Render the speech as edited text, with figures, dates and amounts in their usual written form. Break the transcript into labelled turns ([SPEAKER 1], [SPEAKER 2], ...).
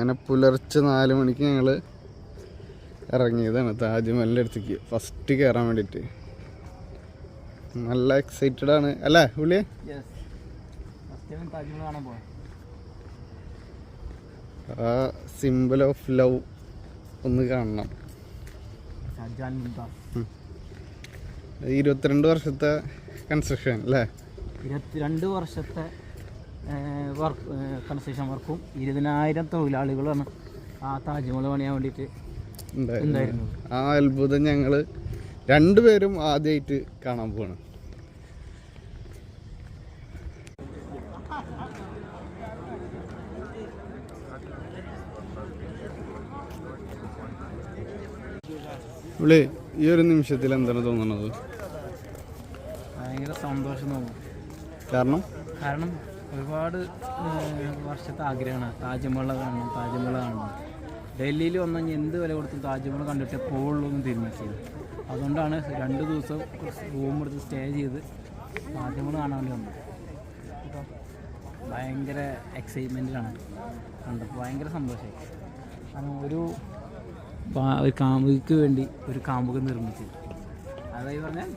[SPEAKER 1] അങ്ങനെ പുലർച്ചെ 4 മണിക്ക് ഞങ്ങൾ ഇറങ്ങിയതാണ് താജ്മഹലിൻ്റെ അടുത്തേക്ക് ഫസ്റ്റ് കയറാൻ വേണ്ടിയിട്ട്. നല്ല എക്സൈറ്റഡ് ആണ് അല്ലേ പുള്ളിയെ? ആ സിമ്പിൾ ഓഫ് ലവ് ഒന്ന് കാണണം. 22 വർഷത്തെ കൺസ്ട്രക്ഷൻ അല്ലേ?
[SPEAKER 2] 22 വർഷത്തെ കൺസ്ട്രക്ഷൻ വർക്കും 20,000 തൊഴിലാളികളാണ് ആ താജ്മഹൽ പണിയാൻ വേണ്ടിയിട്ട് ഉണ്ടായിരുന്നു.
[SPEAKER 1] ആ അത്ഭുതം ഞങ്ങൾ രണ്ടുപേരും ആദ്യമായിട്ട് കാണാൻ പോവാണ്. ഇവിടെ ഈ ഒരു നിമിഷത്തിൽ എന്താണ് തോന്നുന്നത്?
[SPEAKER 2] ഭയങ്കര സന്തോഷം തോന്നും. കാരണം ഒരുപാട് വർഷത്തെ ആഗ്രഹമാണ് താജ്മഹൽ കാണണം. ഡൽഹിയിൽ വന്നാൽ എന്ത് വില കൊടുത്തും താജ്മഹൽ കണ്ടിട്ട് എപ്പോഴും തീരുമാനിച്ചത്. അതുകൊണ്ടാണ് 2 ദിവസം റൂം എടുത്ത് സ്റ്റേ ചെയ്ത് താജ്മഹൽ കാണാൻ വേണ്ടി വന്നത്. അപ്പോൾ ഭയങ്കര എക്സൈറ്റ്മെൻറ്റിലാണ് കണ്ടപ്പോൾ. ഭയങ്കര സന്തോഷമായി. കാരണം ഒരു കാമുകിക്ക് വേണ്ടി ഒരു കാമുകൻ നിർമ്മിച്ചത്. അതായത് പറഞ്ഞാൽ